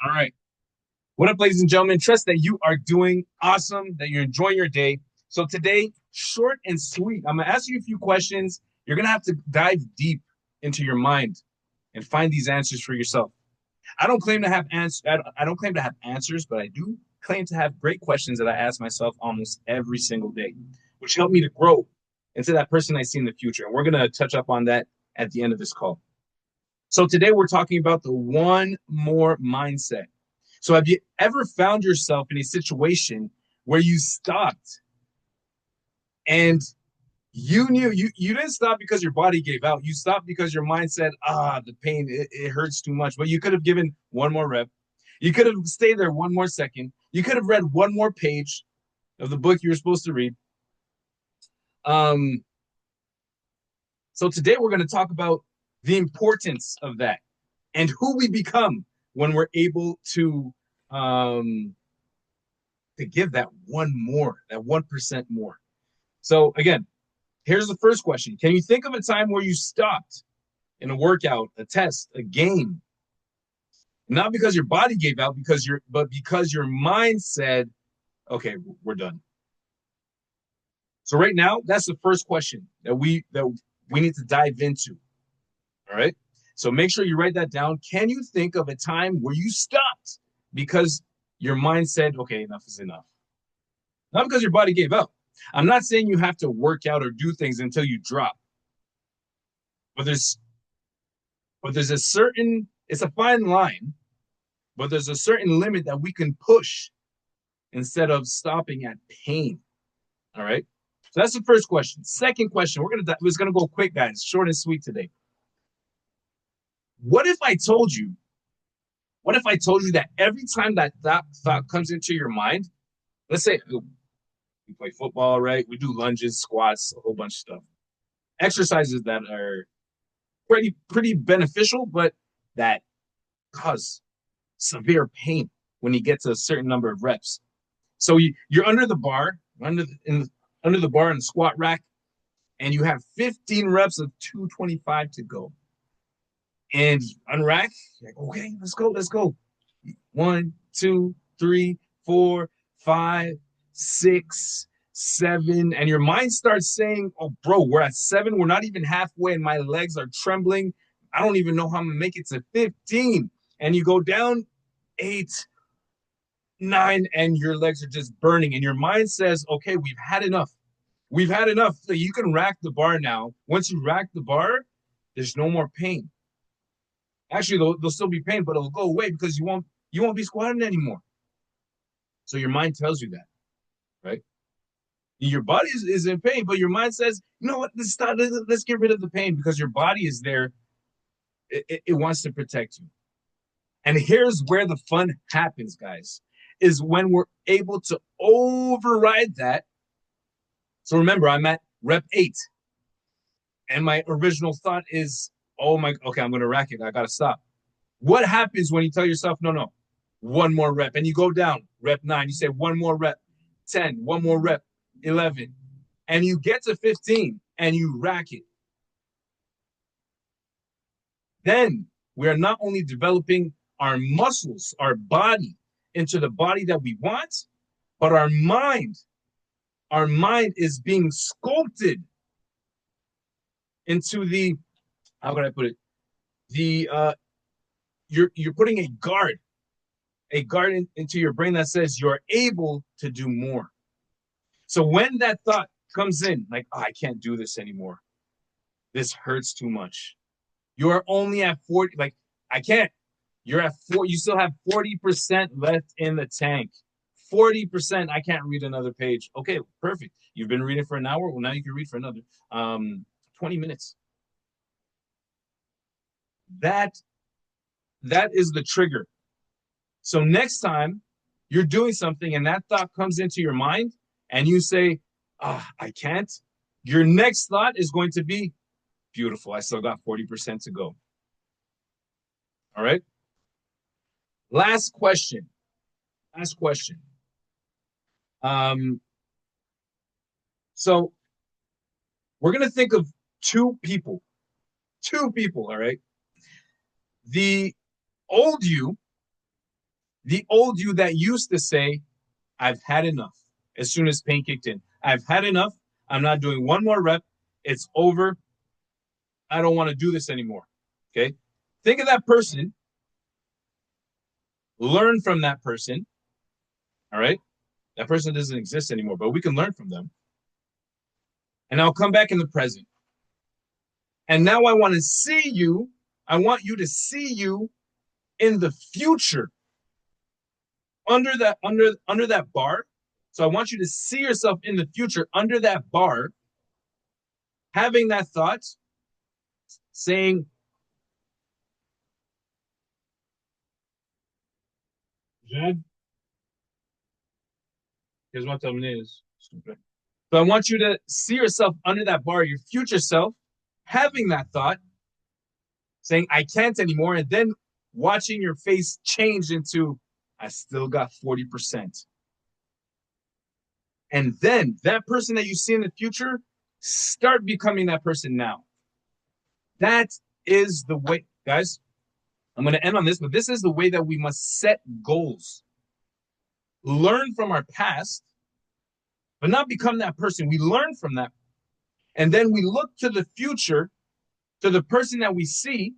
All right. What up, ladies and gentlemen? Trust that you are doing awesome, that you're enjoying your day. So, today, short and sweet, I'm going to ask you a few questions. You're going to have to dive deep into your mind and find these answers for yourself. I don't claim to have I don't claim to have answers, but I do claim to have great questions that I ask myself almost every single day, which help me to grow into that person I see in the future. And we're going to touch up on that at the end of this call. So today we're talking about the one more mindset. So have you ever found yourself in a situation where you stopped and you didn't stop because your body gave out. You stopped because your mind said, the pain, it hurts too much. But you could have given one more rep. You could have stayed there one more second. You could have read one more page of the book you were supposed to read. Um, so today we're going to talk about the importance of that and who we become when we're able um, to give that one more, that 1% more. So again, here's the first question. Can you think of a time where you stopped in a workout, a test, a game, not because your body gave out, but because your mind said, okay, we're done. So right now, that's the first question that we need to dive into. All right. So make sure you write that down. Can you think of a time where you stopped because your mind said, okay, enough is enough? Not because your body gave up. I'm not saying you have to work out or do things until you drop, but there's a certain, it's a fine line, but there's a certain limit that we can push instead of stopping at pain. All right. So that's the first question. Second question, we're gonna go quick, guys, short and sweet today. What if I told you? What if I told you that every time that thought comes into your mind, let's say we play football, right? We do lunges, squats, a whole bunch of stuff, exercises that are pretty beneficial, but that cause severe pain when you get to a certain number of reps. So you're under the bar, under the bar in the squat rack, and you have 15 reps of 225 to go. And you unrack, you're like, okay, let's go. One, two, three, four, five, six, seven. And your mind starts saying, oh, bro, we're at seven. We're not even halfway, and my legs are trembling. I don't even know how I'm going to make it to 15. And you go down eight, nine, and your legs are just burning. And your mind says, okay, we've had enough. We've had enough. So you can rack the bar now. Once you rack the bar, there's no more pain. Actually, there'll still be pain, but it'll go away because you won't be squatting anymore. So your mind tells you that, right? Your body is in pain, but your mind says, you know what? Let's get rid of the pain because your body is there. It wants to protect you. And here's where the fun happens, guys, is when we're able to override that. So remember, I'm at rep 8, and my original thought is, oh my, okay, I'm going to rack it. I got to stop. What happens when you tell yourself, no, no, one more rep, and you go down, rep 9, you say one more rep, 10, one more rep, 11, and you get to 15 and you rack it. Then we are not only developing our muscles, our body into the body that we want, but our mind is being sculpted into the, how can I put it? The you're putting a guard into your brain that says you're able to do more. So when that thought comes in, like, oh, I can't do this anymore. This hurts too much. You are only at 40, like, I can't. You're at 4, you still have 40% left in the tank. 40%, I can't read another page. Okay, perfect. You've been reading for an hour. Well, now you can read for another 20 minutes. That that is the trigger. So next time you're doing something and that thought comes into your mind and you say, I can't, your next thought is going to be, beautiful. I still got 40% to go. All right. Last question. Last question. Um, so we're going to think of two people. Two people. All right. The old you The old you that used to say, I've had enough as soon as pain kicked in. I've had enough. I'm not doing one more rep. It's over. I don't want to do this anymore. Okay. Think of that person. Learn from that person. All right. That person doesn't exist anymore, but we can learn from them. And I'll come back in the present. And now I want to see you. I want you to see you in the future under that bar. So I want you to see yourself in the future under that bar, having that thought, saying, Jed, here's what time it is. So I want you to see yourself under that bar, your future self, having that thought, saying, I can't anymore, and then watching your face change into, I still got 40%. And then that person that you see in the future, start becoming that person now. That is the way, guys. I'm going to end on this, but this is the way that we must set goals. Learn from our past, but not become that person. We learn from that. And then we look to the future, to the person that we see,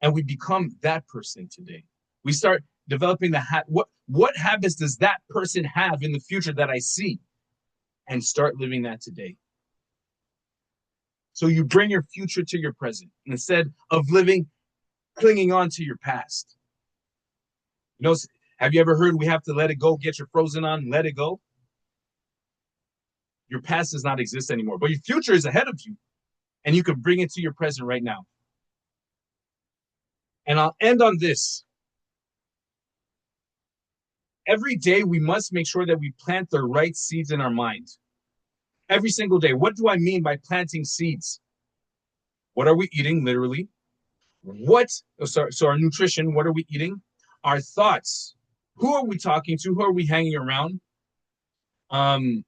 and we become that person today. We start developing what habits does that person have in the future that I see, and start living that today. So you bring your future to your present instead of clinging on to your past. You know, have you ever heard we have to let it go, get your frozen on, let it go? Your past does not exist anymore, but your future is ahead of you, and you can bring it to your present right now. And I'll end on this. Every day, we must make sure that we plant the right seeds in our mind. Every single day. What do I mean by planting seeds? What are we eating, literally? So our nutrition, what are we eating? Our thoughts. Who are we talking to? Who are we hanging around? Our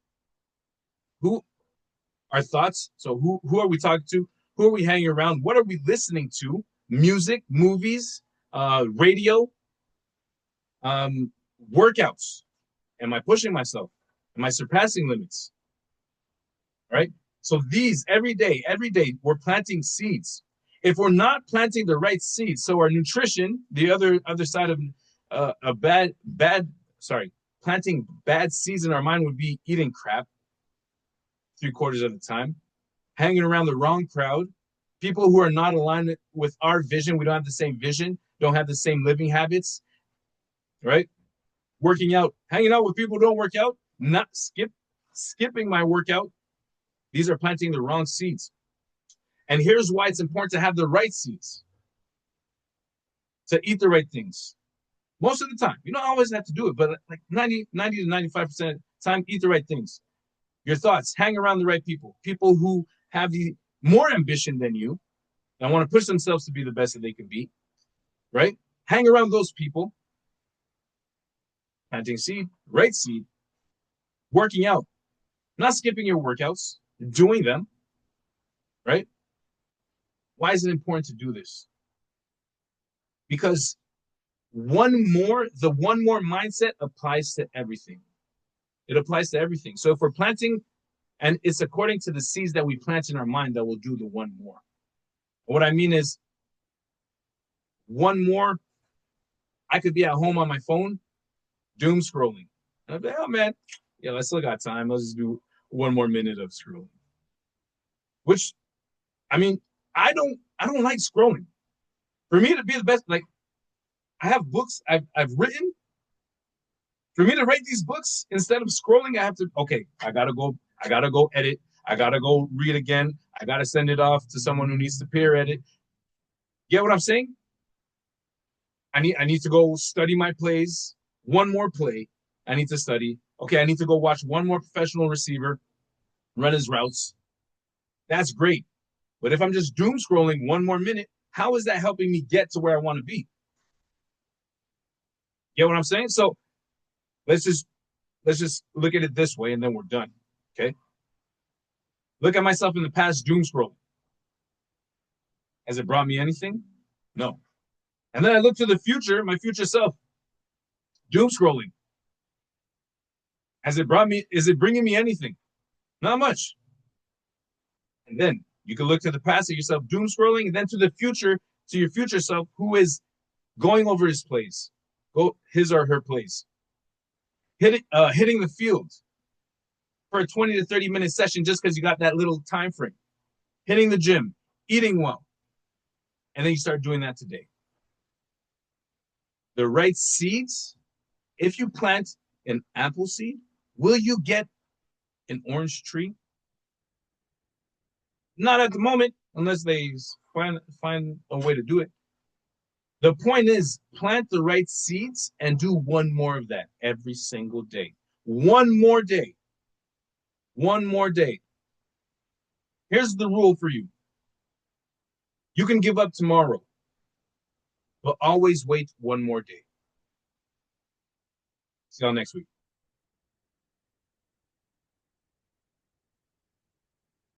thoughts. So who are we talking to? Who are we hanging around? What are we listening to? Music, movies, radio, workouts. Am I pushing myself? Am I surpassing limits? Right? So these every day, we're planting seeds. If we're not planting the right seeds, so our nutrition, the other side of planting bad seeds in our mind would be eating crap 3/4 of the time, hanging around the wrong crowd, people who are not aligned with our vision. We don't have the same vision, don't have the same living habits, right? Working out, hanging out with people who don't work out, not skipping my workout. These are planting the wrong seeds. And here's why it's important to have the right seeds, to eat the right things. Most of the time, you don't always have to do it, but like 90 to 95% of the time, eat the right things. Your thoughts, hang around the right people who have the more ambition than you and want to push themselves to be the best that they can be, right? Hang around those people, planting seed, right seed, working out, not skipping your workouts, doing them, right? Why is it important to do this? Because the one more mindset applies to everything. It applies to everything. So if we're planting, and it's according to the seeds that we plant in our mind that will do the one more. What I mean is, one more, I could be at home on my phone, doom scrolling. And I'd be like, oh man, yeah, I still got time. Let's just do one more minute of scrolling. Which, I mean, I don't like scrolling. For me to be the best, like, I have books I've written. For me to write these books, instead of scrolling, I gotta go edit. I gotta go read again. I gotta send it off to someone who needs to peer edit. Get what I'm saying? I need to go study my plays. One more play I need to study. Okay, I need to go watch one more professional receiver run his routes. That's great. But if I'm just doom scrolling one more minute, how is that helping me get to where I want to be? Get what I'm saying? So let's just look at it this way, and then we're done. Okay. Look at myself in the past, doom scrolling. Has it brought me anything? No. And then I look to the future, my future self. Doom scrolling. Has it brought me? Is it bringing me anything? Not much. And then you can look to the past of yourself, doom scrolling, and then to the future, to your future self, who is going over his plays, go his or her plays, hitting the field for a 20 to 30-minute session just because you got that little time frame, hitting the gym, eating well, and then you start doing that today. The right seeds, if you plant an apple seed, will you get an orange tree? Not at the moment, unless they find a way to do it. The point is, plant the right seeds and do one more of that every single day. One more day. One more day. Here's the rule for you. You can give up tomorrow, but always wait one more day. See y'all next week.